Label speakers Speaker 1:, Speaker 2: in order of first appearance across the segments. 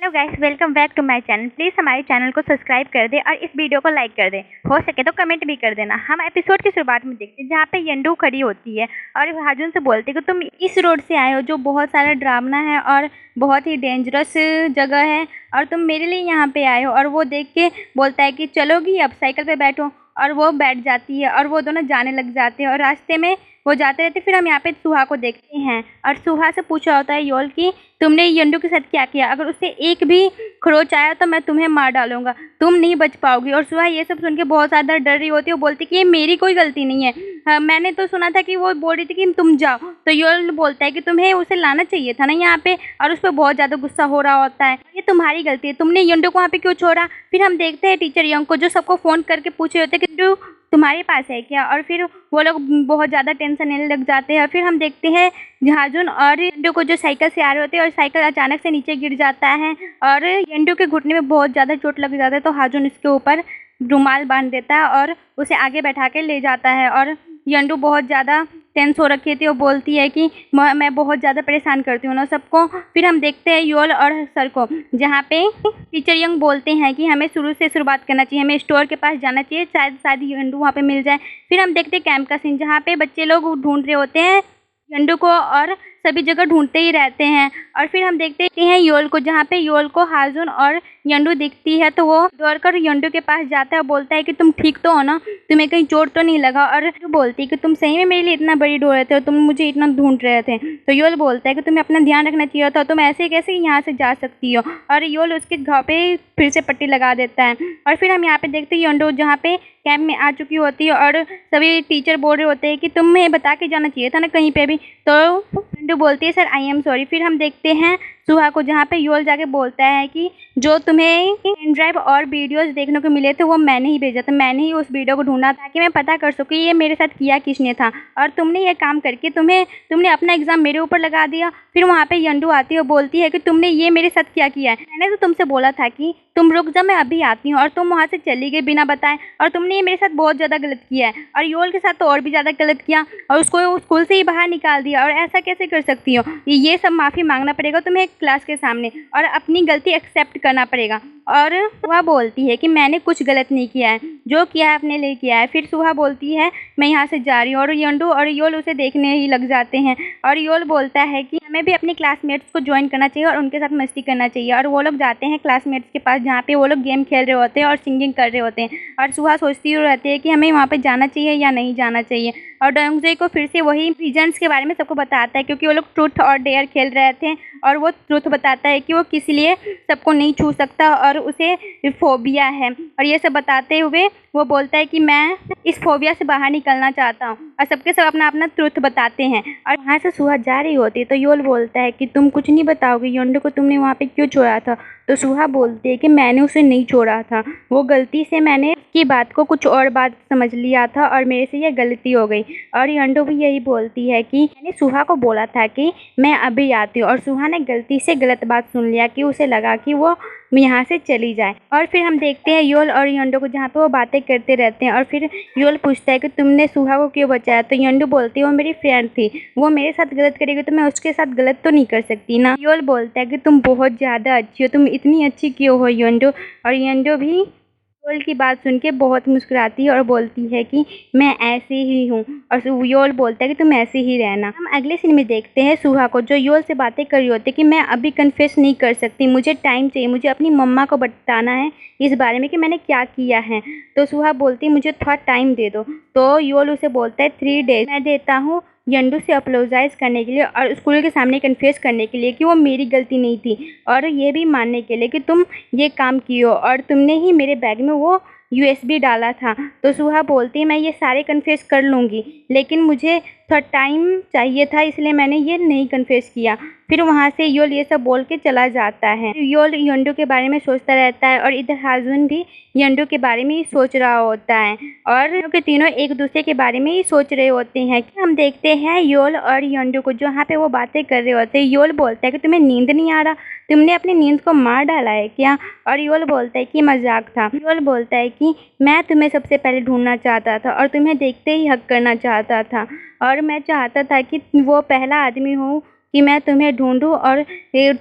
Speaker 1: Hello guys, welcome back to my channel. Please हमारे channel को subscribe कर दें और इस वीडियो को लाइक कर दें। हो सके तो कमेंट भी कर देना। हम एपिसोड की शुरुआत में देखते हैं जहाँ पे यंडू खड़ी होती है और हाजुन से बोलती है कि तुम इस रोड से आए हो जो बहुत सारा डरावना है और बहुत ही डेंजरस जगह है और तुम मेरे लिए यहाँ पे आए हो। और वो देख के बोलता है कि चलोगी, अब साइकिल पे बैठो। और वो बैठ जाती है और वो दोनों जाने लग जाते हैं और रास्ते में वो जाते रहते। फिर हम यहाँ पे सुहा को देखते हैं और सुहा से पूछा होता है योल कि तुमने यंडू के साथ क्या किया, अगर उससे एक भी खरोच आया तो मैं तुम्हें मार डालूंगा, तुम नहीं बच पाओगी। और सुहा ये सब सुन के बहुत ज़्यादा डर रही होती है। वो बोलती कि ये मेरी कोई गलती नहीं है, हाँ, मैंने तो सुना था कि वो बोल रही थी कि तुम जाओ। तो योल बोलता है कि तुम्हें उसे लाना चाहिए था ना यहाँ पे, और उस पर बहुत ज़्यादा गुस्सा हो रहा होता है। ये तुम्हारी गलती है, तुमने यंडू को वहाँ पे क्यों छोड़ा। फिर हम देखते हैं टीचर यंग को जो सबको फ़ोन करके पूछे होते हैं कि यंडू तुम्हारे पास है क्या। और फिर वो लोग बहुत ज़्यादा टेंशन लेने लग जाते हैं। और फिर हम देखते हैं हाजुन और यंडू को जो साइकिल से आ रहे होते हैं और साइकिल अचानक से नीचे गिर जाता है और यंडू के घुटने में बहुत ज़्यादा चोट लग जाता है। तो हाजुन इसके ऊपर रुमाल बांध देता है और उसे आगे बैठा के ले जाता है। और यंडू बहुत ज़्यादा टेंस हो रखी थी। वो बोलती है कि मैं बहुत ज़्यादा परेशान करती हूँ ना सबको। फिर हम देखते हैं योल और सर को, जहाँ पे टीचर यंग बोलते हैं कि हमें शुरू से शुरुआत करना चाहिए, हमें स्टोर के पास जाना चाहिए, शायद यंडू वहाँ पे मिल जाए। फिर हम देखते हैं कैंप का सीन, जहाँ पे बच्चे लोग ढूंढ रहे होते हैं यंडू को और सभी जगह ढूंढते ही रहते हैं। और फिर हम देखते हैं योल को, जहाँ पे योल को हाजुन और यंडू दिखती है। तो वो दौड़कर यंडू के पास जाता है और बोलता है कि तुम ठीक तो हो ना, तुम्हें कहीं चोट तो नहीं लगा। और बोलती है कि तुम सही में मेरे लिए इतना बड़ी दौड़ रहे थे और तुम मुझे इतना ढूंढ रहे थे। तो योल बोलता है कि तुम्हें अपना ध्यान रखना चाहिए था, तुम ऐसे कैसे यहाँ से जा सकती हो। और योल उसके घाव पे फिर से पट्टी लगा देता है। और फिर हम यहाँ पे देखते हैं यंडू जहाँ पे कैंप में आ चुकी होती है और सभी टीचर बोल रहे होते हैं कि तुम्हें बता के जाना चाहिए था ना कहीं पे भी। तो यंडू बोलती है सर आई एम सॉरी। फिर हम देखते हैं सुहा को, जहाँ पे योल जाके बोलता है कि जो तुम्हें पेन ड्राइव और वीडियोस देखने को मिले थे वो मैंने ही भेजा था, मैंने ही उस वीडियो को ढूंढा ताकि मैं पता कर सकूँ ये मेरे साथ किया किसने था। और तुमने ये काम करके तुमने अपना एग्ज़ाम मेरे ऊपर लगा दिया। फिर वहाँ पे यंडू आती है और बोलती है कि तुमने ये मेरे साथ क्या किया है, मैंने तो तुमसे बोला था कि तुम रुक जा, मैं अभी आती हूँ। और तुम वहाँ से चली गई बिना बताए, और तुमने ये मेरे साथ बहुत ज़्यादा गलत किया है। और योल के साथ तो और भी ज़्यादा गलत किया और उसको स्कूल से ही बाहर निकाल दिया। और ऐसा कैसे कर सकती हो, ये सब माफ़ी मांगना पड़ेगा तुम्हें क्लास के सामने और अपनी गलती एक्सेप्ट करना पड़ेगा। और सुहा बोलती है कि मैंने कुछ गलत नहीं किया है, जो किया है अपने लिए किया है। फिर सुहा बोलती है मैं यहाँ से जा रही हूँ। और यंडू और योल उसे देखने ही लग जाते हैं। और योल बोलता है कि हमें भी अपने क्लासमेट्स को ज्वाइन करना चाहिए और उनके साथ मस्ती करना चाहिए। और वो लोग जाते हैं क्लासमेट्स के पास, जहाँ पे वो लोग गेम खेल रहे होते हैं और सिंगिंग कर रहे होते हैं। और सुहा सोचती रहती है कि हमें वहाँ पे जाना चाहिए या नहीं जाना चाहिए। और डोंगजे को फिर से वही रीजन्स के बारे में सबको बताता है, क्योंकि वो लोग ट्रूथ और डेयर खेल रहे थे। और वो ट्रूथ बताता है कि वो किस लिए सबको नहीं छू सकता और उसे फोबिया है। और ये सब बताते हुए वो बोलता है कि मैं इस फोबिया से बाहर निकलना चाहता हूँ। और सबके सब अपना अपना ट्रूथ बताते हैं। और वहाँ से सुहा जा रही होती है तो योल बोलता है कि तुम कुछ नहीं बताओगे यंडू को, तुमने वहाँ पे क्यों छोड़ा था। तो सुहा बोलती है कि मैंने उसे नहीं छोड़ा था, वो गलती से मैंने की बात को कुछ और बात समझ लिया था और मेरे से यह गलती हो गई। और यंडू भी यही बोलती है कि मैंने सुहा को बोला था कि मैं अभी आती हूँ, और सुहा ने गलती से गलत बात सुन लिया कि उसे लगा कि वो यहाँ से चली जाए। और फिर हम देखते हैं योल और यंडू को, जहाँ पे वो बातें करते रहते हैं। और फिर योल पूछता है कि तुमने सुहा को क्यों बचाया। तो यंडू बोलती है वो मेरी फ्रेंड थी, वो मेरे साथ गलत करेगी तो मैं उसके साथ गलत तो नहीं कर सकती ना। योल बोलता है कि तुम बहुत ज़्यादा अच्छी हो, तुम इतनी अच्छी क्यों हो यंडू। और यंडू भी योल की बात सुन के बहुत मुस्कुराती है और बोलती है कि मैं ऐसे ही हूँ। और योल बोलता है कि तुम ऐसे ही रहना। हम अगले सीन में देखते हैं सुहा को, जो योल से बातें कर रही होती है कि मैं अभी कन्फेस नहीं कर सकती, मुझे टाइम चाहिए, मुझे अपनी मम्मा को बताना है इस बारे में कि मैंने क्या किया है। तो सुहा बोलती है मुझे थोड़ा टाइम दे दो। तो योल उसे बोलता है 3 डेज मैं देता हूँ यंडू से अपोलोजाइज़ करने के लिए और स्कूल के सामने कन्फेस करने के लिए कि वो मेरी गलती नहीं थी, और ये भी मानने के लिए कि तुम ये काम किए हो और तुमने ही मेरे बैग में वो यूएसबी डाला था। तो सुहा बोलती है मैं ये सारे कन्फेस कर लूँगी, लेकिन मुझे थोड़ा टाइम चाहिए था, इसलिए मैंने ये नहीं कन्फेस किया। फिर वहाँ से योल ये सब बोल के चला जाता है। योल यंडू के बारे में सोचता रहता है और इधर हाजुन भी यंडू के बारे में ही सोच रहा होता है। और तीनों एक दूसरे के बारे में ही सोच रहे होते हैं। कि हम देखते हैं योल और यंडू को, जहाँ पे वो बातें कर रहे होते हैं। योल बोलता है कि तुम्हें नींद नहीं आ रहा, तुमने अपनी नींद को मार डाला है क्या। और योल बोलता है कि मजाक था। योल बोलता है कि मैं तुम्हें सबसे पहले ढूंढना चाहता था और तुम्हें देखते ही हक करना चाहता था, और मैं चाहता था कि वो पहला आदमी हो कि मैं तुम्हें ढूंढूं और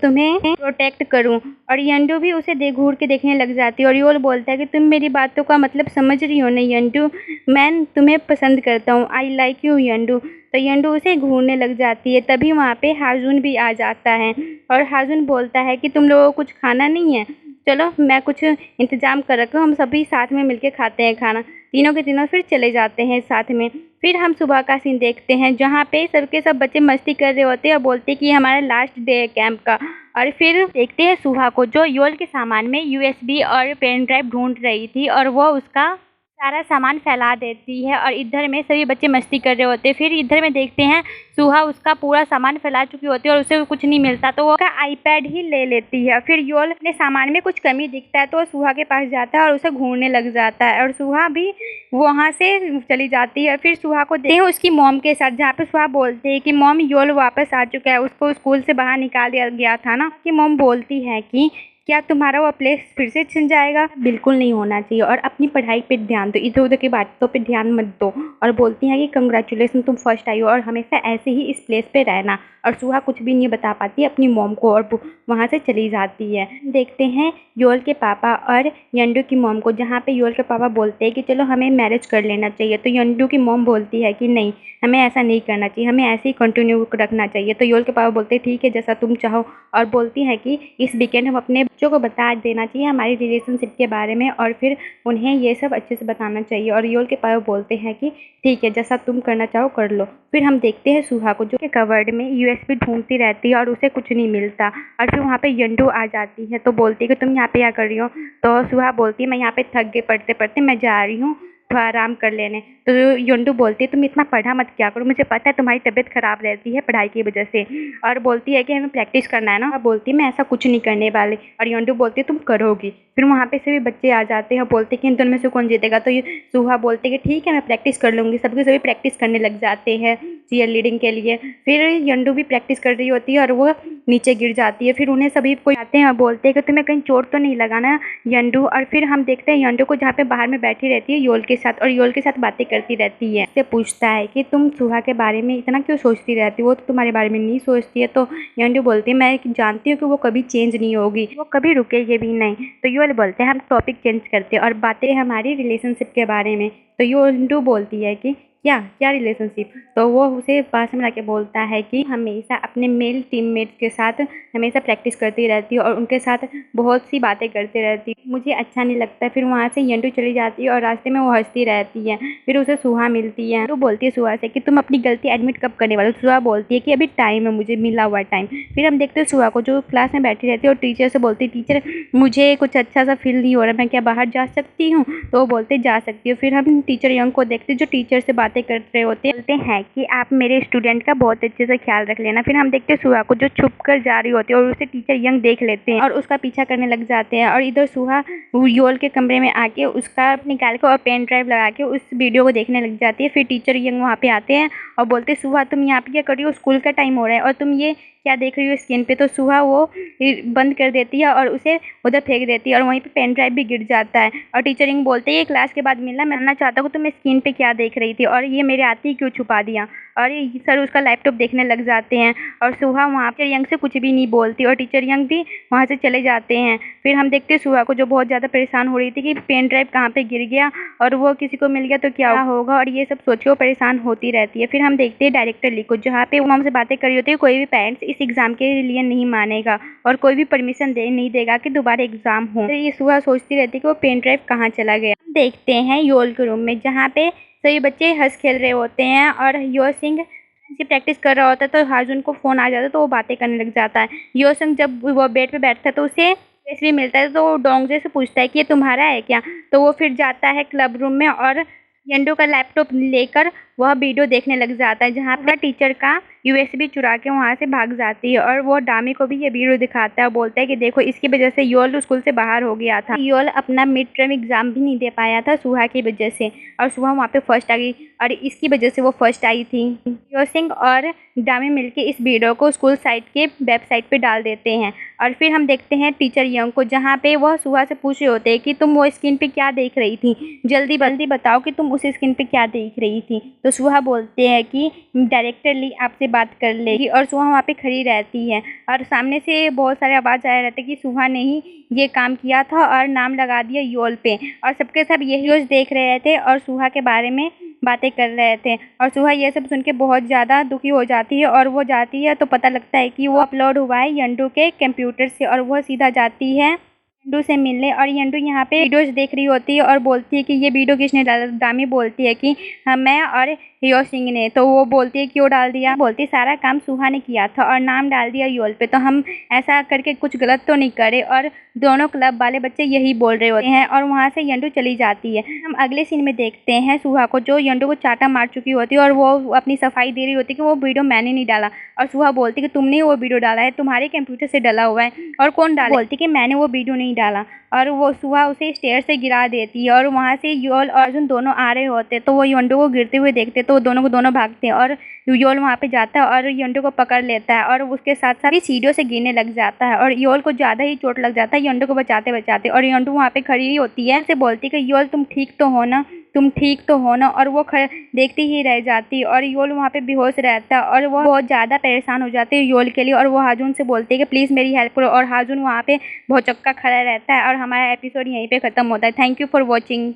Speaker 1: तुम्हें प्रोटेक्ट करूं। और यंडू भी उसे घूर के देखने लग जाती है और योल बोलता है कि तुम मेरी बातों का मतलब समझ रही हो ना यंडू, मैं तुम्हें पसंद करता हूँ, आई लाइक यू यंडू। तो यंडू उसे घूरने लग जाती है। तभी वहाँ पे हाजुन भी आ जाता है और हाजुन बोलता है कि तुम लोगों को कुछ खाना नहीं है, चलो मैं कुछ इंतजाम कर रखा हूँ, हम सभी साथ में मिलके खाते हैं खाना। तीनों के तीनों फिर चले जाते हैं साथ में। फिर हम सुबह का सीन देखते हैं जहाँ पे सबके सब बच्चे मस्ती कर रहे होते हैं और बोलते हैं कि ये हमारा लास्ट डे है कैंप का। और फिर देखते हैं सुहा को जो योल के सामान में यूएसबी और पेन ड्राइव ढूंढ रही थी और वो उसका सारा सामान फैला देती है और इधर में सभी बच्चे मस्ती कर रहे होते हैं। फिर इधर में देखते हैं सुहा उसका पूरा सामान फैला चुकी होती है और उसे कुछ नहीं मिलता तो वो उसका आईपैड ही ले लेती है। फिर योल अपने सामान में कुछ कमी दिखता है तो वो सुहा के पास जाता है और उसे घूरने लग जाता है और सुहा भी वहाँ से चली जाती है। फिर सुहा को देखते हैं उसकी मॉम के साथ, जहाँ पे सुहा बोलते हैं कि मॉम योल वापस आ चुका है, उसको स्कूल से बाहर निकाल दिया गया था ना। कि मॉम बोलती है कि क्या तुम्हारा वो प्लेस फिर से छिन जाएगा? बिल्कुल नहीं होना चाहिए और अपनी पढ़ाई पे ध्यान दो, इधर उधर की बातों पे ध्यान मत दो। और बोलती हैं कि कंग्रेचुलेसन तुम फर्स्ट आई हो और हमेशा ऐसे ही इस प्लेस पे रहना। और सुहा कुछ भी नहीं बता पाती अपनी मॉम को और वहाँ से चली जाती है। देखते हैं योल के पापा और यंडू की मॉम को, जहाँ पे योल के पापा बोलते हैं कि चलो हमें मैरिज कर लेना चाहिए। तो यंडू की मॉम बोलती है कि नहीं, हमें ऐसा नहीं करना चाहिए, हमें ऐसे ही कंटिन्यू रखना चाहिए। तो योल के पापा बोलते हैं ठीक है जैसा तुम चाहो। और बोलती है कि इस वीकेंड हम अपने बच्चों को बता देना चाहिए हमारी रिलेशनशिप के बारे में और फिर उन्हें ये सब अच्छे से बताना चाहिए। और योल के पापा बोलते हैं कि ठीक है जैसा तुम करना चाहो कर लो। फिर हम देखते हैं सुहा को जो कि कवर्ड में यूएसबी ढूंढती रहती है और उसे कुछ नहीं मिलता। और फिर वहाँ पे यंडू आ जाती है तो बोलती है कि तुम यहाँ पे क्या कर रही हो? तो सुहा बोलती है मैं यहाँ पे थक गई पढ़ते पढ़ते, मैं जा रही हूँ थोड़ा आराम कर लेने। तो यंडू बोलती है तुम इतना पढ़ा मत क्या करो, मुझे पता है तुम्हारी तबीयत खराब रहती है पढ़ाई की वजह से। और बोलती है कि हमें प्रैक्टिस करना है ना। अब बोलती है मैं ऐसा कुछ नहीं करने वाली। और यंडू बोलती है तुम करोगी। फिर वहाँ पे सभी बच्चे आ जाते हैं, बोलते हैं कि इन दोनों में से कौन जीतेगा। तो ये सुहा बोलते हैं कि ठीक है मैं प्रैक्टिस कर लूँगी। सबके सभी प्रैक्टिस करने लग जाते हैं चीयर लीडिंग के लिए। फिर यंडू भी प्रैक्टिस कर रही होती है और वो नीचे गिर जाती है। फिर उन्हें सभी कोई आते हैं और बोलते हैं कि तुम्हें कहीं चोट तो नहीं लगा ना यंडू। और फिर हम देखते हैं यंडू को जहाँ पे बाहर में बैठी रहती है योल के साथ और योल के साथ बातें करती रहती है। उससे पूछता है कि तुम सुहा के बारे में इतना क्यों सोचती रहती हो, वो तो तुम्हारे बारे में नहीं सोचती है। तो यंडू बोलती है मैं जानती हूँ कि वो कभी चेंज नहीं होगी, वो कभी रुकेगी भी नहीं। तो योल बोलते हैं हम टॉपिक चेंज करते हैं और बातें हमारी रिलेशनशिप के बारे में। तो यंडू बोलती है कि क्या क्या रिलेशनशिप? तो वो उसे पास में लाके बोलता है कि हमेशा अपने मेल टीममेट्स के साथ हमेशा प्रैक्टिस करती रहती है और उनके साथ बहुत सी बातें करती रहती है, मुझे अच्छा नहीं लगता। फिर वहाँ से यंडू चली जाती है और रास्ते में वो हंसती रहती है। फिर उसे सुहा मिलती है तो बोलती है सुहा से कि तुम अपनी गलती एडमिट कब करने वाले हो? सुहा बोलती है कि अभी टाइम है, मुझे मिला हुआ टाइम। फिर हम देखते हैं सुहा को जो क्लास में बैठी रहती है और टीचर से बोलती है टीचर मुझे कुछ अच्छा सा फील नहीं हो रहा, मैं क्या बाहर जा सकती हूँ? तो वो बोलते जा सकती हो। फिर हम टीचर यंग को देखते जो टीचर से बातें कर रहे होते हैं, बोलते हैं कि आप मेरे स्टूडेंट का बहुत अच्छे से ख्याल रख लेना। फिर हम देखते हैं सुहा को जो छुप कर जा रही होती है और उसे टीचर यंग देख लेते हैं और उसका पीछा करने लग जाते हैं। और इधर सुहा योल के कमरे में आके उसका निकाल के और पेन ड्राइव लगा के उस वीडियो को देखने लग जाती है। फिर टीचर यंग वहाँ पे आते हैं और बोलते सुहा तुम यहाँ पे क्या कर रही हो, स्कूल का टाइम हो रहा है और तुम ये क्या देख रही हो स्क्रीन पे? तो सुहा वो बंद कर देती है और उसे उधर फेंक देती है और वहीं पे पेन ड्राइव भी गिर जाता है। और टीचर यंग बोलते हैं ये क्लास के बाद मिलना, मैं जानना चाहता हूँ तुम स्क्रीन पे क्या देख रही थी और ये मेरे आते ही क्यों छुपा दिया। और सर उसका लैपटॉप देखने लग जाते हैं और सुहा वहाँ टीचर यंग से कुछ भी नहीं बोलती और टीचर यंग भी वहाँ से चले जाते हैं। फिर हम देखते हैं सुहा को जो बहुत ज़्यादा परेशान हो रही थी कि पेन ड्राइव कहाँ पे गिर गया और वो किसी को मिल गया तो क्या होगा, और ये सब सोच के वो परेशान होती रहती है। फिर हम देखते हैं डायरेक्टर ली को, जहाँ पे वो हमसे बातें कर रही होती है कोई भी पेरेंट्स इस एग्ज़ाम के लिए नहीं मानेगा और कोई भी परमिशन नहीं देगा कि दोबारा एग्ज़ाम हो। तो ये सुहा सोचती रहती है कि वो पेन ड्राइव कहाँ चला गया। हम देखते हैं योल के रूम में, जहाँ पे सभी बच्चे हंस खेल रहे होते हैं और यो सिंह से प्रैक्टिस कर रहा होता है। तो हाजुन को फ़ोन आ जाता है तो वो बातें करने लग जाता है। यो सिंह जब वो बेड पे बैठता है तो उसे इसलिए मिलता है तो वो डोंगजे से पूछता है कि ये तुम्हारा है क्या? तो वो फिर जाता है क्लब रूम में और यंडू का लैपटॉप लेकर वह वीडियो देखने लग जाता है, जहाँ पर टीचर का यूएसबी चुरा के वहाँ से भाग जाती है। और वो डामी को भी ये वीडियो दिखाता है और बोलता है कि देखो इसकी वजह से योल स्कूल से बाहर हो गया था, योल अपना मिड टर्म एग्जाम भी नहीं दे पाया था सुहा की वजह से और सुहा वहाँ पे फर्स्ट आ गई और इसकी वजह से वो फर्स्ट आई थी। यो सिंह और डामी मिलके इस वीडियो को स्कूल साइट के वेबसाइट पे डाल देते हैं। और फिर हम देखते हैं टीचर यंग को, जहाँ पे वह सुहा से पूछ रहे होते हैं कि तुम वो स्क्रीन पे क्या देख रही थी, जल्दी जल्दी बताओ कि तुम उस स्क्रीन पे क्या देख रही थी। तो सुहा बोलते हैं कि डायरेक्टर ली आपसे बात कर लेगी और सुहा वहाँ पे खड़ी रहती है और सामने से बहुत सारे आवाज़ आया रहता है कि सुहा ने ही ये काम किया था और नाम लगा दिया योल पे। और सबके सब यही रोज देख रहे थे और सुहा के बारे में बातें कर रहे थे और सुहा ये सब सुन के बहुत ज़्यादा दुखी हो जाती है और वो जाती है तो पता लगता है कि वो अपलोड हुआ है यंडू के कंप्यूटर से और वो सीधा जाती है यंडू से मिलने। और यंडू यहाँ पे वीडियोज देख रही होती है और बोलती है कि ये वीडियो किसने डाला। दामी बोलती है कि मैं और हियो सिंह ने। तो वो बोलती है क्यों डाल दिया, बोलती सारा काम सुहा ने किया था और नाम डाल दिया योल पे, तो हम ऐसा करके कुछ गलत तो नहीं करे। और दोनों क्लब वाले बच्चे यही बोल रहे होते हैं और वहाँ से यंडू चली जाती है। हम अगले सीन में देखते हैं सुहा को जो यंडू को चाटा मार चुकी होती है और वो अपनी सफाई दे रही होती है कि वो वीडियो मैंने नहीं डाला। और सुहा बोलती कि तुमने वो वीडियो डाला है, तुम्हारे कंप्यूटर से डला हुआ है और कौन डाला, बोलती कि मैंने वो वीडियो नहीं डाला। और वो सुहा उसे स्टेयर से गिरा देती है और वहाँ से योल और अर्जुन दोनों आ रहे होते तो वो यंडू को गिरते हुए देखते तो दोनों को दोनों भागते हैं और योल वहाँ पे जाता है और यंडू को पकड़ लेता है और उसके साथ साथ सीढ़ियों से गिरने लग जाता है और योल को ज़्यादा ही चोट लग जाता है यंडू को बचाते बचाते। और यंडू वहाँ पे खड़ी होती है, से बोलती कि योल तुम ठीक तो हो ना, तुम ठीक तो हो ना। और वो देखती ही रह जाती और योल वहाँ पे बेहोश रहता है और वो बहुत ज़्यादा परेशान हो जाती है योल के लिए और वो हाजुन से बोलती है कि प्लीज़ मेरी हेल्प करो। और हाजुन वहाँ पे बहुत चक्का खड़ा रहता है और हमारा एपिसोड यहीं पे ख़त्म होता है। Thank you for watching.